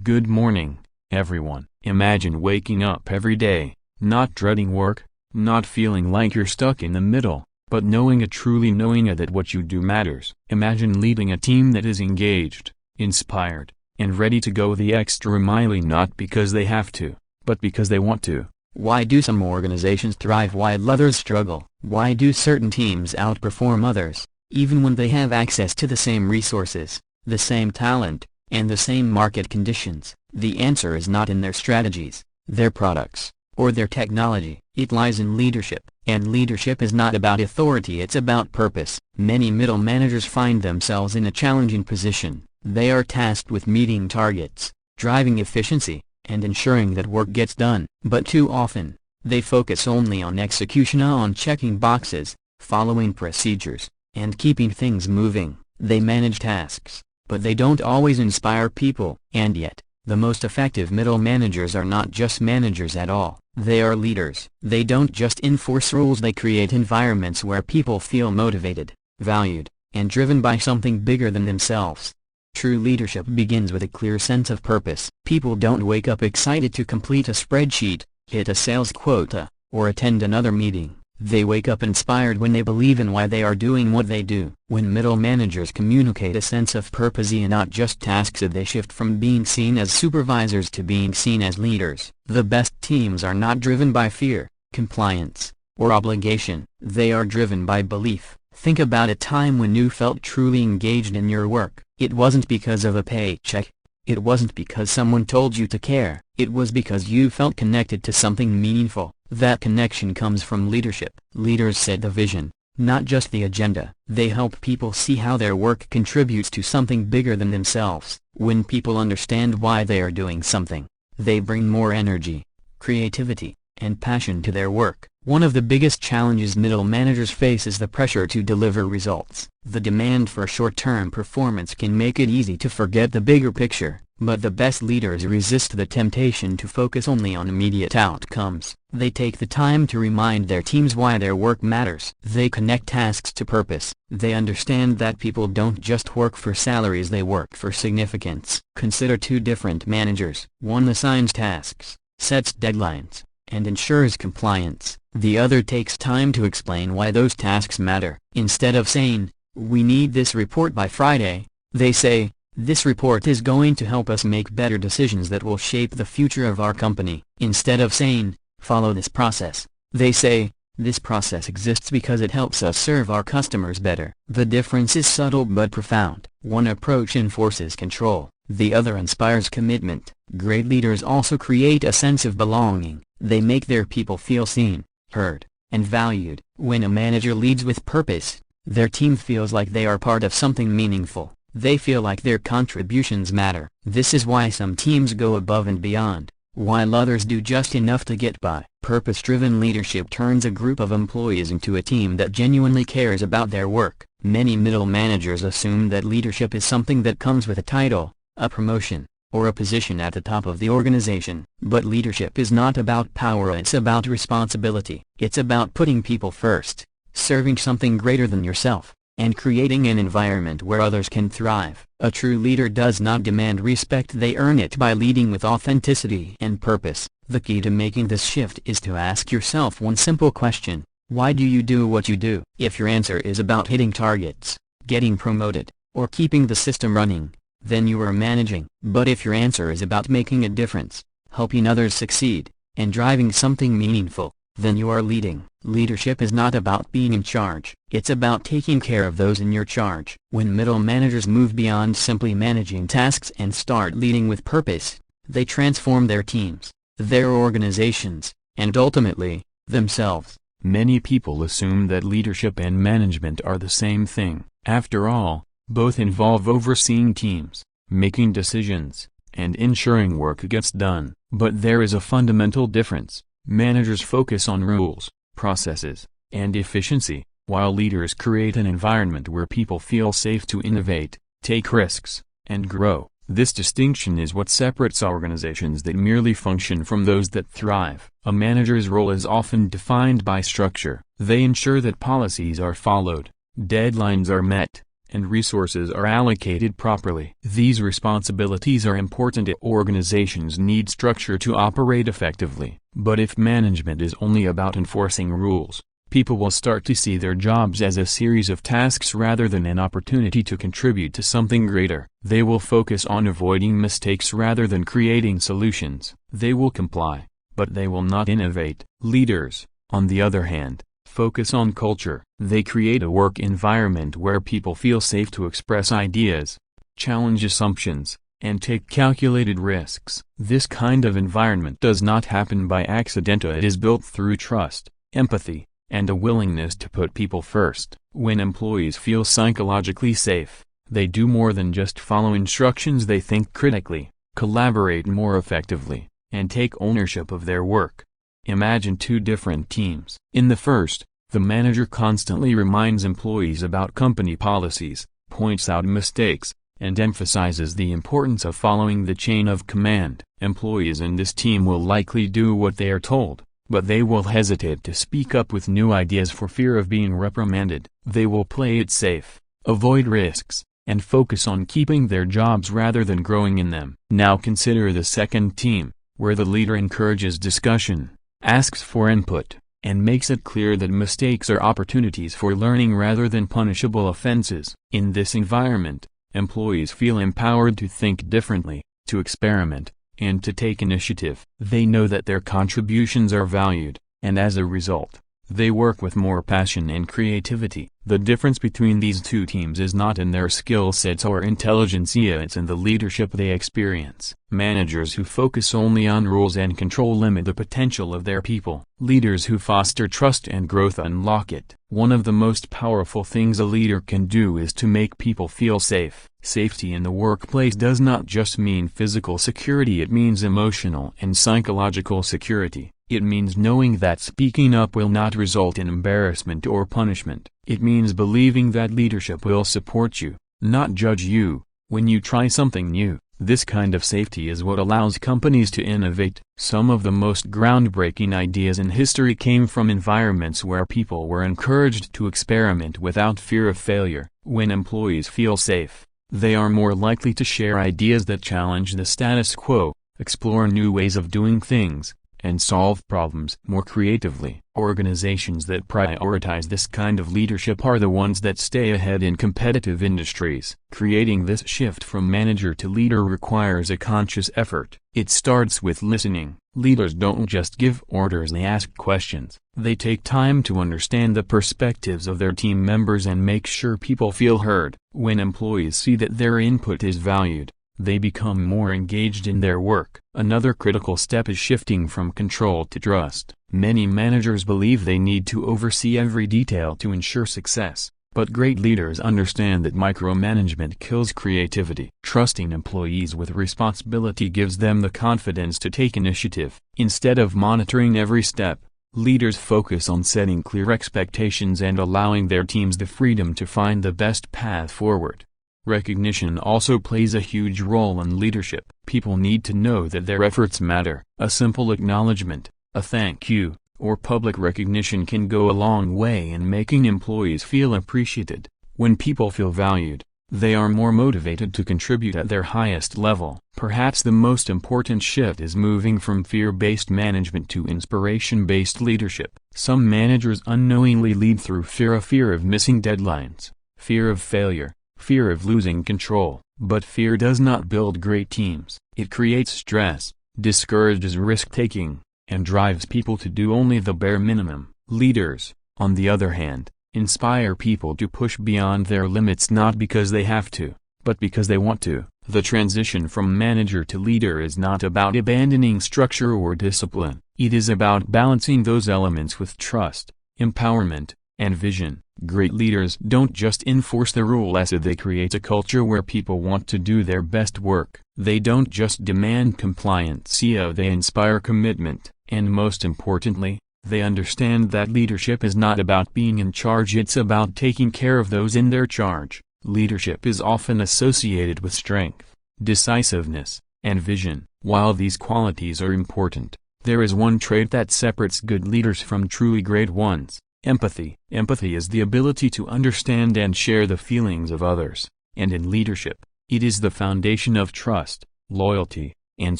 Good morning, everyone. Imagine waking up every day, not dreading work, not feeling like you're stuck in the middle, but truly knowing that what you do matters. Imagine leading a team that is engaged, inspired, and ready to go the extra mile, not because they have to, but because they want to. Why do some organizations thrive while others struggle? Why do certain teams outperform others, even when they have access to the same resources, the same talent, and the same market conditions? The answer is not in their strategies, their products, or their technology. It lies in leadership. And leadership is not about authority, it's about purpose. Many middle managers find themselves in a challenging position. They are tasked with meeting targets, driving efficiency, and ensuring that work gets done. But too often, they focus only on execution, on checking boxes, following procedures, and keeping things moving. They manage tasks, but they don't always inspire people. And yet, the most effective middle managers are not just managers at all. They are leaders. They don't just enforce rules, they create environments where people feel motivated, valued, and driven by something bigger than themselves. True leadership begins with a clear sense of purpose. People don't wake up excited to complete a spreadsheet, hit a sales quota, or attend another meeting. They wake up inspired when they believe in why they are doing what they do. When middle managers communicate a sense of purpose and not just tasks, they shift from being seen as supervisors to being seen as leaders. The best teams are not driven by fear, compliance, or obligation. They are driven by belief. Think about a time when you felt truly engaged in your work. It wasn't because of a paycheck. It wasn't because someone told you to care. It was because you felt connected to something meaningful. That connection comes from leadership. Leaders set the vision, not just the agenda. They help people see how their work contributes to something bigger than themselves. When people understand why they are doing something, they bring more energy, creativity, and passion to their work. One of the biggest challenges middle managers face is the pressure to deliver results. The demand for short-term performance can make it easy to forget the bigger picture, but the best leaders resist the temptation to focus only on immediate outcomes. They take the time to remind their teams why their work matters. They connect tasks to purpose. They understand that people don't just work for salaries, they work for significance. Consider two different managers. One assigns tasks, sets deadlines, and ensures compliance. The other takes time to explain why those tasks matter. Instead of saying, "We need this report by Friday," they say, "This report is going to help us make better decisions that will shape the future of our company." Instead of saying, "Follow this process," they say, "This process exists because it helps us serve our customers better." The difference is subtle but profound. One approach enforces control, the other inspires commitment. Great leaders also create a sense of belonging. They make their people feel seen, heard, and valued. When a manager leads with purpose, their team feels like they are part of something meaningful. They feel like their contributions matter. This is why some teams go above and beyond, while others do just enough to get by. Purpose-driven leadership turns a group of employees into a team that genuinely cares about their work. Many middle managers assume that leadership is something that comes with a title, a promotion, or a position at the top of the organization. But leadership is not about power, it's about responsibility. It's about putting people first, serving something greater than yourself, and creating an environment where others can thrive. A true leader does not demand respect, they earn it by leading with authenticity and purpose. The key to making this shift is to ask yourself one simple question: why do you do what you do? If your answer is about hitting targets, getting promoted, or keeping the system running, then you are managing. But if your answer is about making a difference, helping others succeed, and driving something meaningful, then you are leading. Leadership is not about being in charge, it's about taking care of those in your charge. When middle managers move beyond simply managing tasks and start leading with purpose, they transform their teams, their organizations, and ultimately, themselves. Many people assume that leadership and management are the same thing. After all, both involve overseeing teams, making decisions, and ensuring work gets done. But there is a fundamental difference. Managers focus on rules, processes, and efficiency, while leaders create an environment where people feel safe to innovate, take risks, and grow. This distinction is what separates organizations that merely function from those that thrive. A manager's role is often defined by structure. They ensure that policies are followed, deadlines are met, and resources are allocated properly. These responsibilities are important if organizations need structure to operate effectively. But if management is only about enforcing rules, people will start to see their jobs as a series of tasks rather than an opportunity to contribute to something greater. They will focus on avoiding mistakes rather than creating solutions. They will comply, but they will not innovate. Leaders, on the other hand, focus on culture. They create a work environment where people feel safe to express ideas, challenge assumptions, and take calculated risks. This kind of environment does not happen by accident. It is built through trust, empathy, and a willingness to put people first. When employees feel psychologically safe, they do more than just follow instructions. They think critically, collaborate more effectively, and take ownership of their work. Imagine two different teams. In the first, the manager constantly reminds employees about company policies, points out mistakes, and emphasizes the importance of following the chain of command. Employees in this team will likely do what they are told, but they will hesitate to speak up with new ideas for fear of being reprimanded. They will play it safe, avoid risks, and focus on keeping their jobs rather than growing in them. Now consider the second team, where the leader encourages discussion, asks for input, and makes it clear that mistakes are opportunities for learning rather than punishable offenses. In this environment, employees feel empowered to think differently, to experiment, and to take initiative. They know that their contributions are valued, and as a result, they work with more passion and creativity. The difference between these two teams is not in their skill sets or intelligentsia, it's in the leadership they experience. Managers who focus only on rules and control limit the potential of their people. Leaders who foster trust and growth unlock it. One of the most powerful things a leader can do is to make people feel safe. Safety in the workplace does not just mean physical security, it means emotional and psychological security. It means knowing that speaking up will not result in embarrassment or punishment. It means believing that leadership will support you, not judge you, when you try something new. This kind of safety is what allows companies to innovate. Some of the most groundbreaking ideas in history came from environments where people were encouraged to experiment without fear of failure. When employees feel safe, they are more likely to share ideas that challenge the status quo, explore new ways of doing things, and solve problems more creatively. Organizations that prioritize this kind of leadership are the ones that stay ahead in competitive industries. Creating this shift from manager to leader requires a conscious effort. It starts with listening. Leaders don't just give orders, they ask questions. They take time to understand the perspectives of their team members and make sure people feel heard. When employees see that their input is valued, they become more engaged in their work. Another critical step is shifting from control to trust. Many managers believe they need to oversee every detail to ensure success, but great leaders understand that micromanagement kills creativity. Trusting employees with responsibility gives them the confidence to take initiative. Instead of monitoring every step, leaders focus on setting clear expectations and allowing their teams the freedom to find the best path forward. Recognition also plays a huge role in leadership. People need to know that their efforts matter. A simple acknowledgement, a thank you, or public recognition can go a long way in making employees feel appreciated. When people feel valued, they are more motivated to contribute at their highest level. Perhaps the most important shift is moving from fear-based management to inspiration-based leadership. Some managers unknowingly lead through fear of missing deadlines, fear of failure, fear of losing control. But fear does not build great teams. It creates stress, discourages risk-taking, and drives people to do only the bare minimum. Leaders, on the other hand, inspire people to push beyond their limits not because they have to, but because they want to. The transition from manager to leader is not about abandoning structure or discipline. It is about balancing those elements with trust, empowerment, and vision. Great leaders don't just enforce the rules, they create a culture where people want to do their best work. They don't just demand compliance, they inspire commitment. And most importantly, they understand that leadership is not about being in charge, it's about taking care of those in their charge. Leadership is often associated with strength, decisiveness, and vision. While these qualities are important, there is one trait that separates good leaders from truly great ones. Empathy. Empathy is the ability to understand and share the feelings of others, and in leadership, it is the foundation of trust, loyalty, and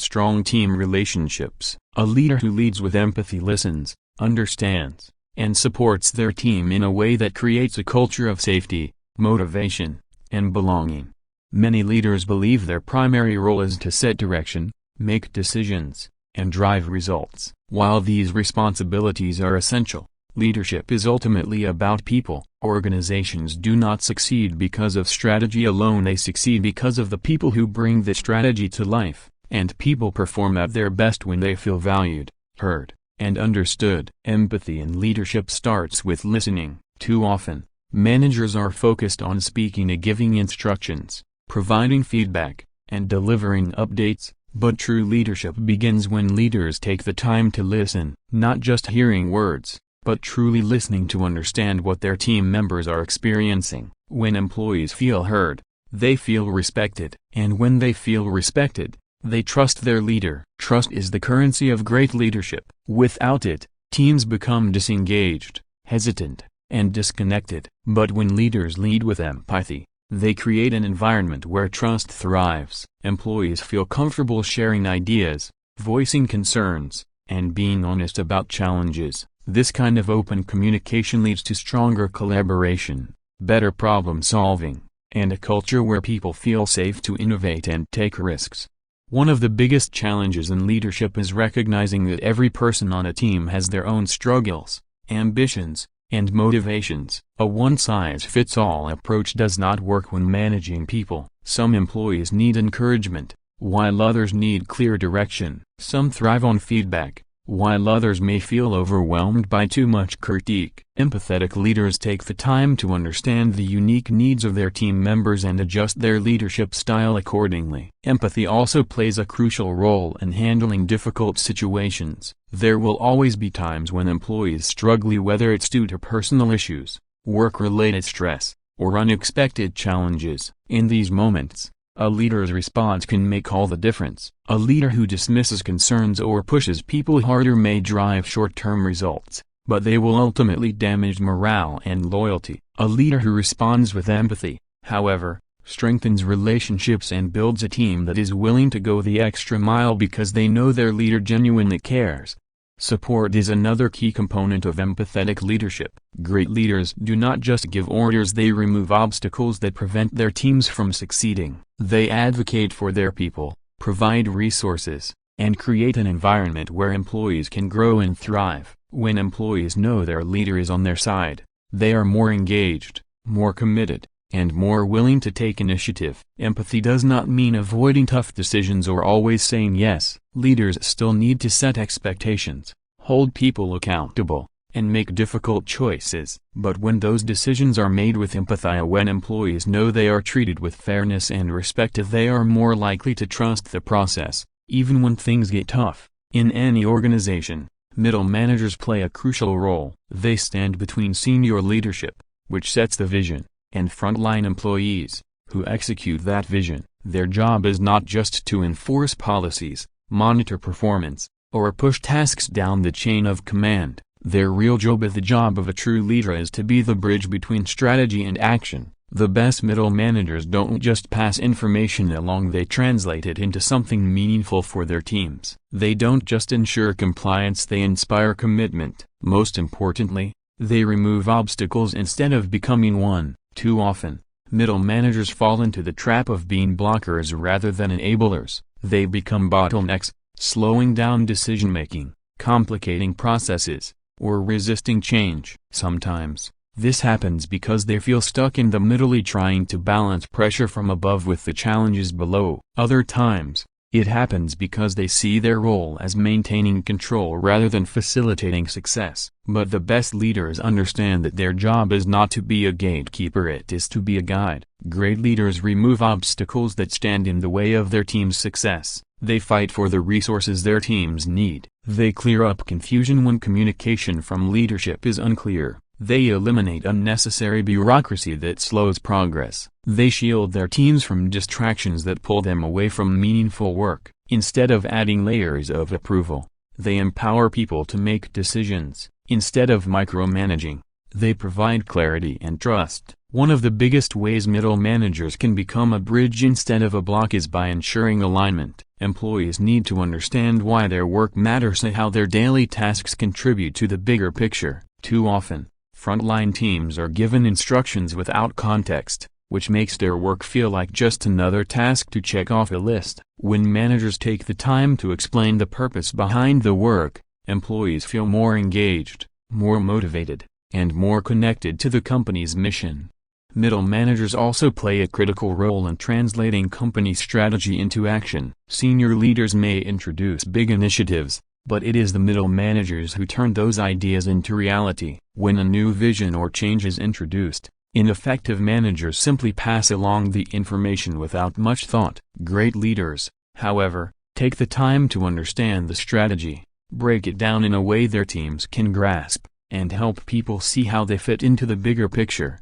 strong team relationships. A leader who leads with empathy listens, understands, and supports their team in a way that creates a culture of safety, motivation, and belonging. Many leaders believe their primary role is to set direction, make decisions, and drive results. While these responsibilities are essential, leadership is ultimately about people. Organizations do not succeed because of strategy alone, they succeed because of the people who bring the strategy to life, and people perform at their best when they feel valued, heard, and understood. Empathy in leadership starts with listening. Too often, managers are focused on speaking and giving instructions, providing feedback, and delivering updates, but true leadership begins when leaders take the time to listen, not just hearing words, but truly listening to understand what their team members are experiencing. When employees feel heard, they feel respected, and when they feel respected, they trust their leader. Trust is the currency of great leadership. Without it, teams become disengaged, hesitant, and disconnected. But when leaders lead with empathy, they create an environment where trust thrives. Employees feel comfortable sharing ideas, voicing concerns, and being honest about challenges. This kind of open communication leads to stronger collaboration, better problem solving, and a culture where people feel safe to innovate and take risks. One of the biggest challenges in leadership is recognizing that every person on a team has their own struggles, ambitions, and motivations. A one-size-fits-all approach does not work when managing people. Some employees need encouragement, while others need clear direction. Some thrive on feedback, while others may feel overwhelmed by too much critique. Empathetic leaders take the time to understand the unique needs of their team members and adjust their leadership style accordingly. Empathy also plays a crucial role in handling difficult situations. There will always be times when employees struggle, whether it's due to personal issues, work-related stress, or unexpected challenges. In these moments, a leader's response can make all the difference. A leader who dismisses concerns or pushes people harder may drive short-term results, but they will ultimately damage morale and loyalty. A leader who responds with empathy, however, strengthens relationships and builds a team that is willing to go the extra mile because they know their leader genuinely cares. Support is another key component of empathetic leadership. Great leaders do not just give orders, they remove obstacles that prevent their teams from succeeding. They advocate for their people, provide resources, and create an environment where employees can grow and thrive. When employees know their leader is on their side, they are more engaged, more committed, and more willing to take initiative. Empathy does not mean avoiding tough decisions or always saying yes. Leaders still need to set expectations, hold people accountable, and make difficult choices. But when those decisions are made with empathy, when employees know they are treated with fairness and respect, they are more likely to trust the process, even when things get tough. In any organization, middle managers play a crucial role. They stand between senior leadership, which sets the vision, and frontline employees, who execute that vision. Their job is not just to enforce policies, monitor performance, or push tasks down the chain of command. Their real job, the job of a true leader, is to be the bridge between strategy and action. The best middle managers don't just pass information along, they translate it into something meaningful for their teams. They don't just ensure compliance, they inspire commitment. Most importantly, they remove obstacles instead of becoming one. Too often, middle managers fall into the trap of being blockers rather than enablers. They become bottlenecks, slowing down decision-making, complicating processes, or resisting change. Sometimes, this happens because they feel stuck in the middle, trying to balance pressure from above with the challenges below. Other times, it happens because they see their role as maintaining control rather than facilitating success. But the best leaders understand that their job is not to be a gatekeeper, it is to be a guide. Great leaders remove obstacles that stand in the way of their team's success. They fight for the resources their teams need. They clear up confusion when communication from leadership is unclear. They eliminate unnecessary bureaucracy that slows progress. They shield their teams from distractions that pull them away from meaningful work. Instead of adding layers of approval, they empower people to make decisions. Instead of micromanaging, They provide clarity and trust. One of the biggest ways middle managers can become a bridge instead of a block is by ensuring alignment. Employees need to understand why their work matters and how their daily tasks contribute to the bigger picture. Too often, frontline teams are given instructions without context, which makes their work feel like just another task to check off a list. When managers take the time to explain the purpose behind the work, employees feel more engaged, more motivated, and more connected to the company's mission. Middle managers also play a critical role in translating company strategy into action. Senior leaders may introduce big initiatives, but it is the middle managers who turn those ideas into reality. When a new vision or change is introduced, ineffective managers simply pass along the information without much thought. Great leaders, however, take the time to understand the strategy, break it down in a way their teams can grasp, and help people see how they fit into the bigger picture.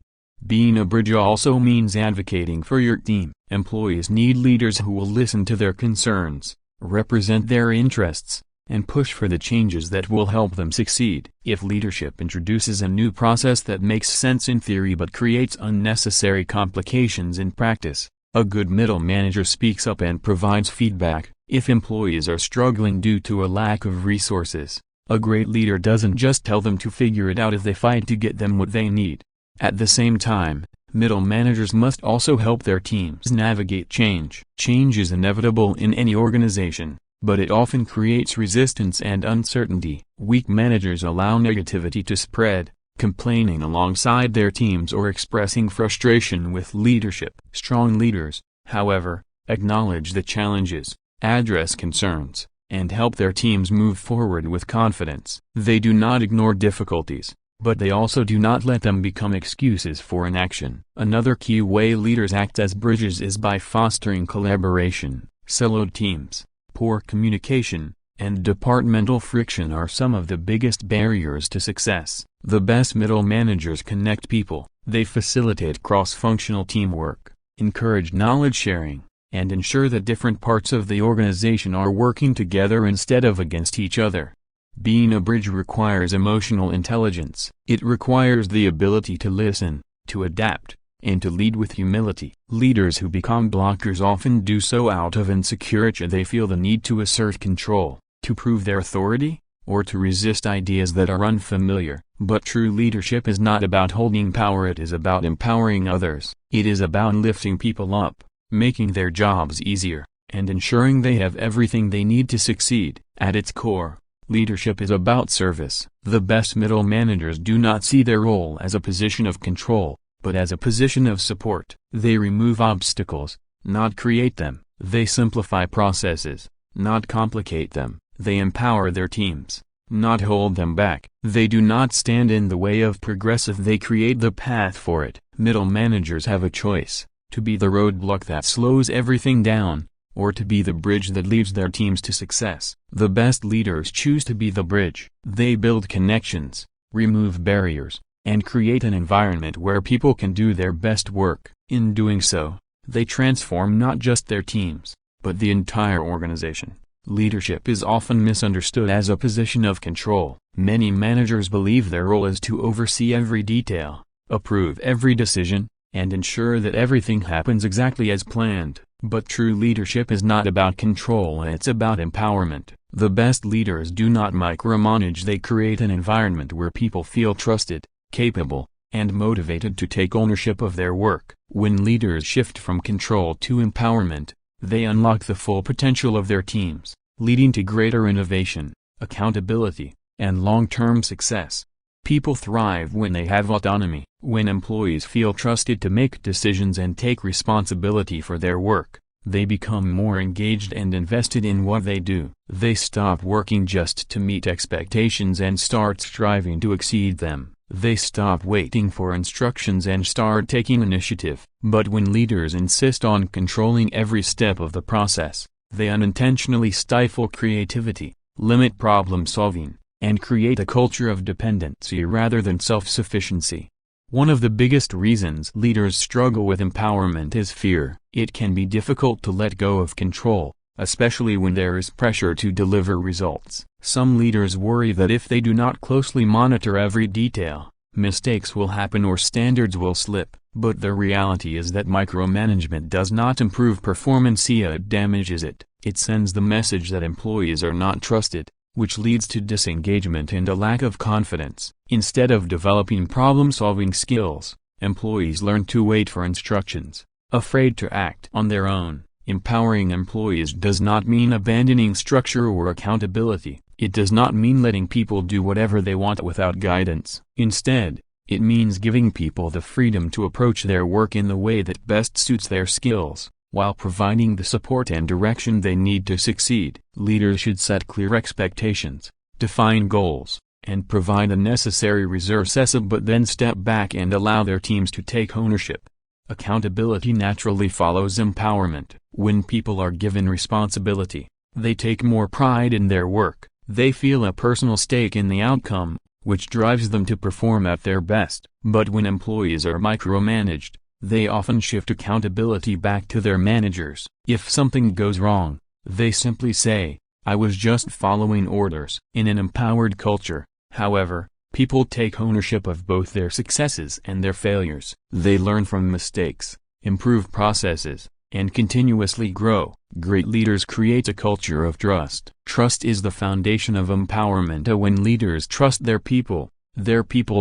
Being a bridge also means advocating for your team. Employees need leaders who will listen to their concerns, represent their interests, and push for the changes that will help them succeed. If leadership introduces a new process that makes sense in theory but creates unnecessary complications in practice, a good middle manager speaks up and provides feedback. If employees are struggling due to a lack of resources, a great leader doesn't just tell them to figure it out as they fight to get them what they need. At the same time, middle managers must also help their teams navigate change. Change is inevitable in any organization, but it often creates resistance and uncertainty. Weak managers allow negativity to spread, complaining alongside their teams or expressing frustration with leadership. Strong leaders, however, acknowledge the challenges, address concerns, and help their teams move forward with confidence. They do not ignore difficulties, but they also do not let them become excuses for inaction. Another key way leaders act as bridges is by fostering collaboration. Siloed teams, poor communication, and departmental friction are some of the biggest barriers to success. The best middle managers connect people. They facilitate cross-functional teamwork, encourage knowledge sharing, and ensure that different parts of the organization are working together instead of against each other. Being a bridge requires emotional intelligence. It requires the ability to listen, to adapt, and to lead with humility. Leaders who become blockers often do so out of insecurity. They feel the need to assert control, to prove their authority, or to resist ideas that are unfamiliar. But true leadership is not about holding power, it is about empowering others. It is about lifting people up, making their jobs easier, and ensuring they have everything they need to succeed. At its core, leadership is about service. The best middle managers do not see their role as a position of control, but as a position of support. They remove obstacles, not create them. They simplify processes, not complicate them. They empower their teams, not hold them back. They do not stand in the way of progress, they create the path for it. Middle managers have a choice: to be the roadblock that slows everything down, or to be the bridge that leads their teams to success. The best leaders choose to be the bridge. They build connections, remove barriers, and create an environment where people can do their best work. In doing so, they transform not just their teams, but the entire organization. Leadership is often misunderstood as a position of control. Many managers believe their role is to oversee every detail, approve every decision, and ensure that everything happens exactly as planned. But true leadership is not about control, it's about empowerment. The best leaders do not micromanage, they create an environment where people feel trusted, capable, and motivated to take ownership of their work. When leaders shift from control to empowerment, they unlock the full potential of their teams, leading to greater innovation, accountability, and long-term success. People thrive when they have autonomy. When employees feel trusted to make decisions and take responsibility for their work, they become more engaged and invested in what they do. They stop working just to meet expectations and start striving to exceed them. They stop waiting for instructions and start taking initiative. But when leaders insist on controlling every step of the process, they unintentionally stifle creativity, limit problem solving, and create a culture of dependency rather than self-sufficiency. One of the biggest reasons leaders struggle with empowerment is fear. It can be difficult to let go of control, especially when there is pressure to deliver results. Some leaders worry that if they do not closely monitor every detail, Mistakes will happen or standards will slip, but the reality is that micromanagement does not improve performance, it damages it. It sends the message that employees are not trusted, which leads to disengagement and a lack of confidence. Instead of developing problem-solving skills, employees learn to wait for instructions, afraid to act on their own. Empowering employees does not mean abandoning structure or accountability. It does not mean letting people do whatever they want without guidance. Instead, it means giving people the freedom to approach their work in the way that best suits their skills, while providing the support and direction they need to succeed. Leaders should set clear expectations, define goals, and provide the necessary resources, but then step back and allow their teams to take ownership. Accountability naturally follows empowerment. When people are given responsibility, they take more pride in their work. They feel a personal stake in the outcome, which drives them to perform at their best. But when employees are micromanaged, they often shift accountability back to their managers. If something goes wrong, they simply say, "I was just following orders." In an empowered culture, however, people take ownership of both their successes and their failures. They learn from mistakes, improve processes, and continuously grow. Great leaders create a culture of trust. Trust is the foundation of empowerment. When leaders trust their people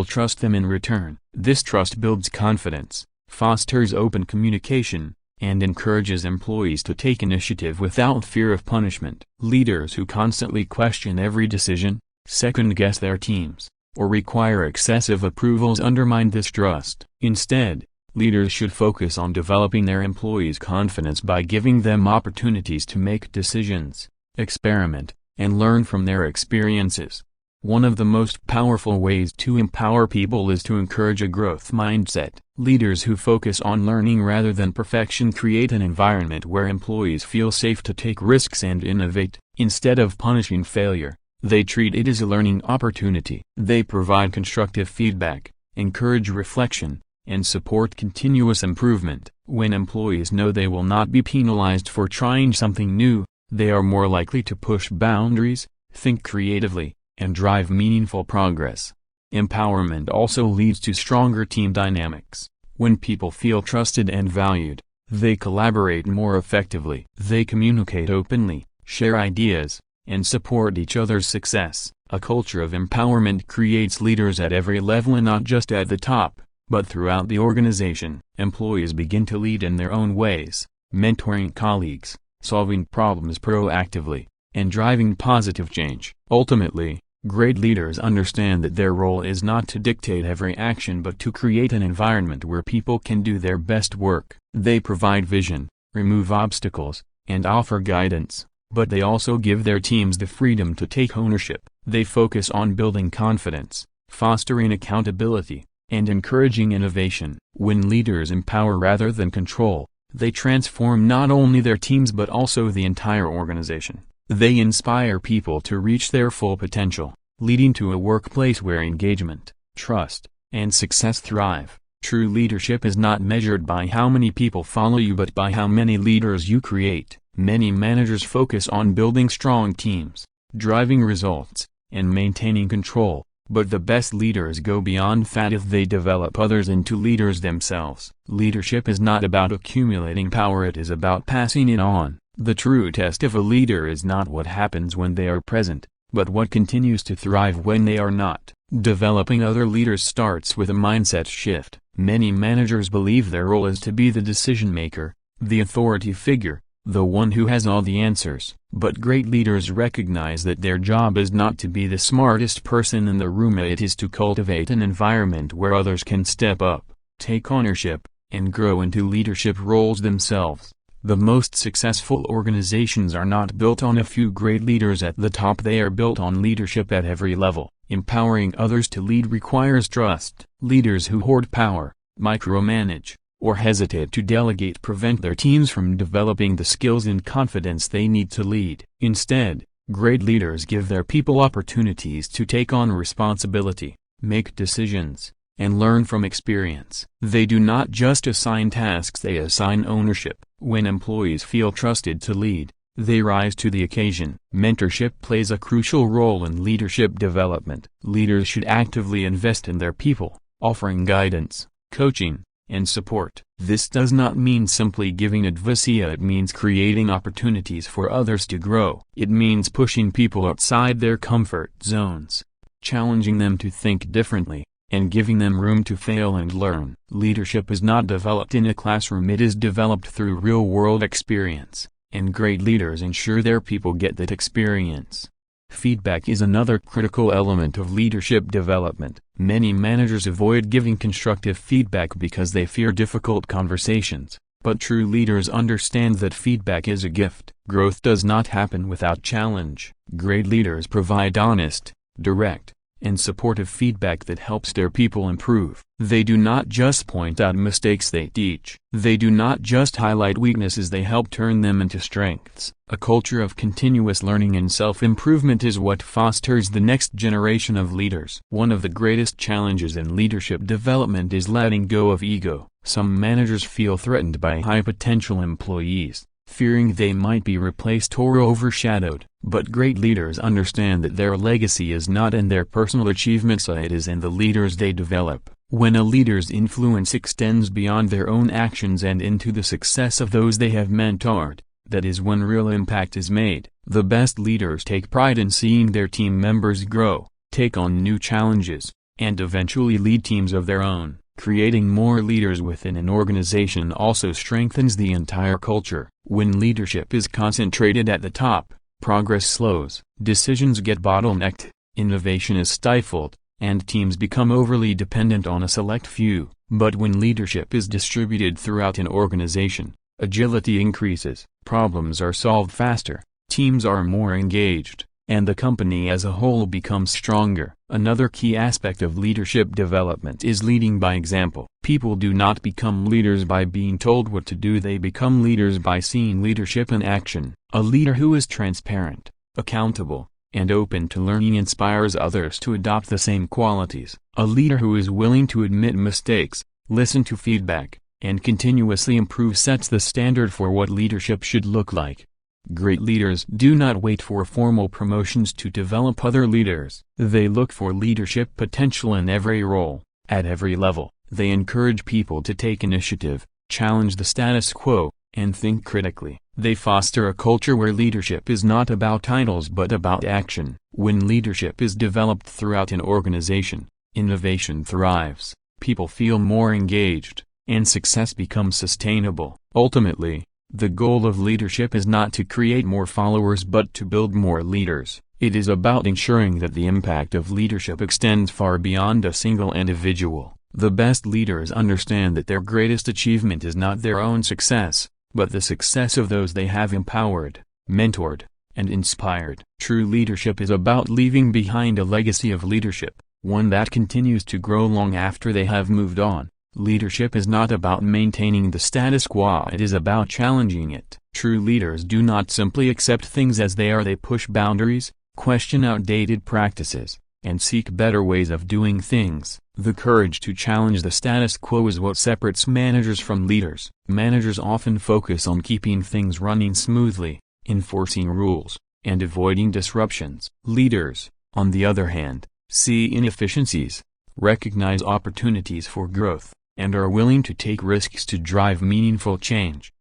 trust them in return. This trust builds confidence, fosters open communication, and encourages employees to take initiative without fear of punishment. Leaders who constantly question every decision, second-guess their teams, or require excessive approvals undermine this trust. Instead, leaders should focus on developing their employees' confidence by giving them opportunities to make decisions, experiment, and learn from their experiences. One of the most powerful ways to empower people is to encourage a growth mindset. Leaders who focus on learning rather than perfection create an environment where employees feel safe to take risks and innovate. Instead of punishing failure, they treat it as a learning opportunity. They provide constructive feedback, encourage reflection, and support continuous improvement. When employees know they will not be penalized for trying something new, they are more likely to push boundaries, think creatively, and drive meaningful progress. Empowerment also leads to stronger team dynamics. When people feel trusted and valued, they collaborate more effectively. They communicate openly, share ideas, and support each other's success. A culture of empowerment creates leaders at every level, and not just at the top, but throughout the organization. Employees begin to lead in their own ways, mentoring colleagues, solving problems proactively, and driving positive change. Ultimately, great leaders understand that their role is not to dictate every action but to create an environment where people can do their best work. They provide vision, remove obstacles, and offer guidance, but they also give their teams the freedom to take ownership. They focus on building confidence, fostering accountability, and encouraging innovation. When leaders empower rather than control, they transform not only their teams but also the entire organization. They inspire people to reach their full potential, leading to a workplace where engagement, trust, and success thrive. True leadership is not measured by how many people follow you but by how many leaders you create. Many managers focus on building strong teams, driving results, and maintaining control. But the best leaders go beyond that. If they develop others into leaders themselves. Leadership is not about accumulating power, it is about passing it on. The true test of a leader is not what happens when they are present, but what continues to thrive when they are not. Developing other leaders starts with a mindset shift. Many managers believe their role is to be the decision maker, the authority figure, the one who has all the answers. But great leaders recognize that their job is not to be the smartest person in the room. It is to cultivate an environment where others can step up, take ownership, and grow into leadership roles themselves. The most successful organizations are not built on a few great leaders at the top, they are built on leadership at every level. Empowering others to lead requires trust. Leaders who hoard power, micromanage, or hesitate to delegate prevent their teams from developing the skills and confidence they need to lead. Instead, great leaders give their people opportunities to take on responsibility, make decisions, and learn from experience. They do not just assign tasks, they assign ownership. When employees feel trusted to lead, They rise to the occasion. Mentorship plays a crucial role in leadership development. Leaders should actively invest in their people, offering guidance, coaching, and support. This does not mean simply giving advice, it means creating opportunities for others to grow. It means pushing people outside their comfort zones, challenging them to think differently, and giving them room to fail and learn. Leadership is not developed in a classroom, it is developed through real-world experience, and great leaders ensure their people get that experience. Feedback is another critical element of leadership development. Many managers avoid giving constructive feedback because they fear difficult conversations, but true leaders understand that feedback is a gift. Growth does not happen without challenge. Great leaders provide honest, direct, and supportive feedback that helps their people improve. They do not just point out mistakes, they teach. They do not just highlight weaknesses, they help turn them into strengths. A culture of continuous learning and self-improvement is what fosters the next generation of leaders. One of the greatest challenges in leadership development is letting go of ego. Some managers feel threatened by high-potential employees, fearing they might be replaced or overshadowed. But great leaders understand that their legacy is not in their personal achievements, it is in the leaders they develop. When a leader's influence extends beyond their own actions and into the success of those they have mentored, that is when real impact is made. The best leaders take pride in seeing their team members grow, take on new challenges, and eventually lead teams of their own. Creating more leaders within an organization also strengthens the entire culture. When leadership is concentrated at the top, progress slows, decisions get bottlenecked, innovation is stifled, and teams become overly dependent on a select few. But when leadership is distributed throughout an organization, agility increases, problems are solved faster, teams are more engaged, and the company as a whole becomes stronger. Another key aspect of leadership development is leading by example. People do not become leaders by being told what to do, they become leaders by seeing leadership in action. A leader who is transparent, accountable, and open to learning inspires others to adopt the same qualities. A leader who is willing to admit mistakes, listen to feedback, and continuously improve sets the standard for what leadership should look like. Great leaders do not wait for formal promotions to develop other leaders. They look for leadership potential in every role, at every level. They encourage people to take initiative, challenge the status quo, and think critically. They foster a culture where leadership is not about titles but about action. When leadership is developed throughout an organization, innovation thrives, people feel more engaged, and success becomes sustainable. Ultimately, the goal of leadership is not to create more followers but to build more leaders. It is about ensuring that the impact of leadership extends far beyond a single individual. The best leaders understand that their greatest achievement is not their own success, but the success of those they have empowered, mentored, and inspired. True leadership is about leaving behind a legacy of leadership, one that continues to grow long after they have moved on. Leadership is not about maintaining the status quo, it is about challenging it. True leaders do not simply accept things as they are, they push boundaries, question outdated practices, and seek better ways of doing things. The courage to challenge the status quo is what separates managers from leaders. Managers often focus on keeping things running smoothly, enforcing rules, and avoiding disruptions. Leaders, on the other hand, see inefficiencies, recognize opportunities for growth, and are willing to take risks to drive meaningful change.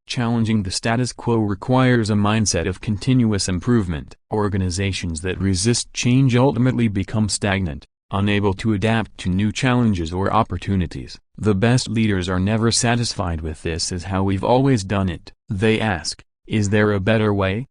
Challenging the status quo requires a mindset of continuous improvement. Organizations that resist change ultimately become stagnant, unable to adapt to new challenges or opportunities. The best leaders are never satisfied with "this is how we've always done it." They ask, "Is there a better way?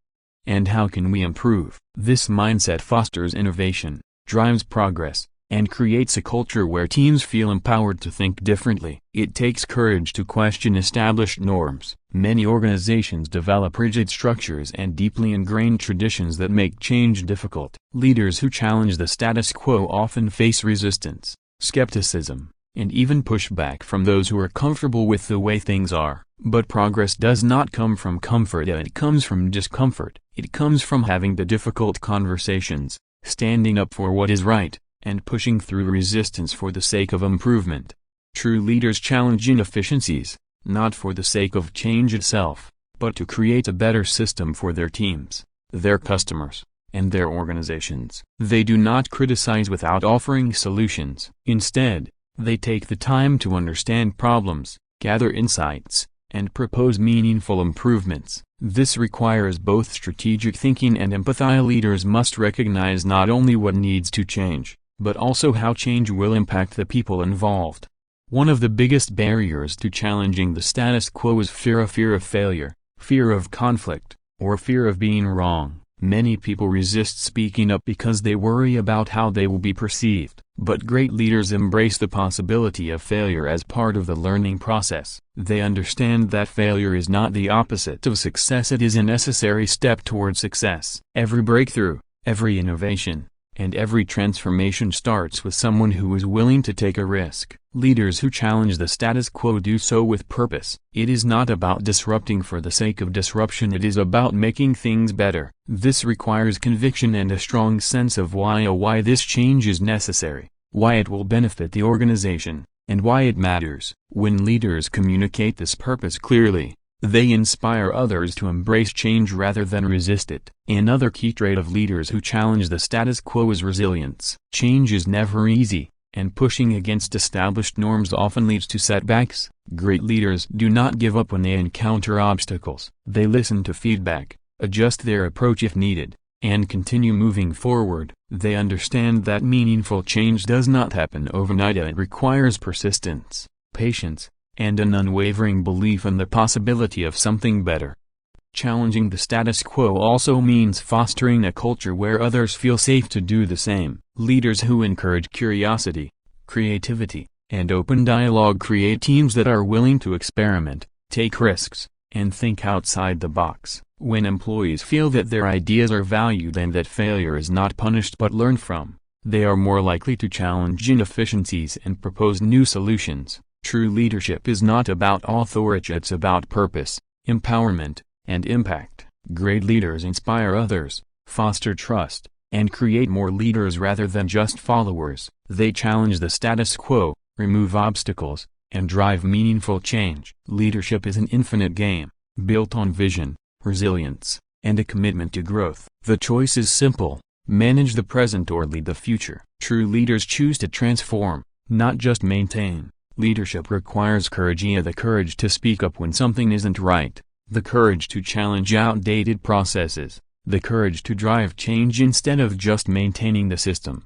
And how can we improve?" This mindset fosters innovation, drives progress, and creates a culture where teams feel empowered to think differently. It takes courage to question established norms. Many organizations develop rigid structures and deeply ingrained traditions that make change difficult. Leaders who challenge the status quo often face resistance, skepticism, and even pushback from those who are comfortable with the way things are. But progress does not come from comfort, it comes from discomfort. It comes from having the difficult conversations, standing up for what is right, and pushing through resistance for the sake of improvement. True leaders challenge inefficiencies, not for the sake of change itself, but to create a better system for their teams, their customers, and their organizations. They do not criticize without offering solutions. Instead, they take the time to understand problems, gather insights, and propose meaningful improvements. This requires both strategic thinking and empathy. Leaders must recognize not only what needs to change, but also how change will impact the people involved. One of the biggest barriers to challenging the status quo is fear of failure, fear of conflict, or fear of being wrong. Many people resist speaking up because they worry about how they will be perceived. But great leaders embrace the possibility of failure as part of the learning process. They understand that failure is not the opposite of success, it is a necessary step toward success. Every breakthrough, every innovation, and every transformation starts with someone who is willing to take a risk. Leaders who challenge the status quo do so with purpose. It is not about disrupting for the sake of disruption, it is about making things better. This requires conviction and a strong sense of why this change is necessary, why it will benefit the organization, and why it matters. When leaders communicate this purpose clearly, they inspire others to embrace change rather than resist it. Another key trait of leaders who challenge the status quo is resilience. Change is never easy, and pushing against established norms often leads to setbacks. Great leaders do not give up when they encounter obstacles. They listen to feedback, adjust their approach if needed, and continue moving forward. They understand that meaningful change does not happen overnight. It requires persistence, patience, and an unwavering belief in the possibility of something better. Challenging the status quo also means fostering a culture where others feel safe to do the same. Leaders who encourage curiosity, creativity, and open dialogue create teams that are willing to experiment, take risks, and think outside the box. When employees feel that their ideas are valued and that failure is not punished but learned from, they are more likely to challenge inefficiencies and propose new solutions. True leadership is not about authority, it's about purpose, empowerment, and impact. Great leaders inspire others, foster trust, and create more leaders rather than just followers. They challenge the status quo, remove obstacles, and drive meaningful change. Leadership is an infinite game, built on vision, resilience, and a commitment to growth. The choice is simple: manage the present or lead the future. True leaders choose to transform, not just maintain. Leadership requires courage, the courage to speak up when something isn't right, the courage to challenge outdated processes, the courage to drive change instead of just maintaining the system.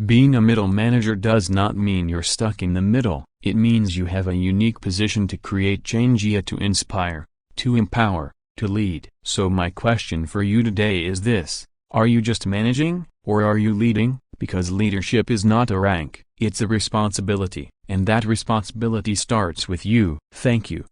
Being a middle manager does not mean you're stuck in the middle. It means you have a unique position to create change, to inspire, to empower, to lead. So my question for you today is this: are you just managing, or are you leading? Because leadership is not a rank, it's a responsibility, and that responsibility starts with you. Thank you.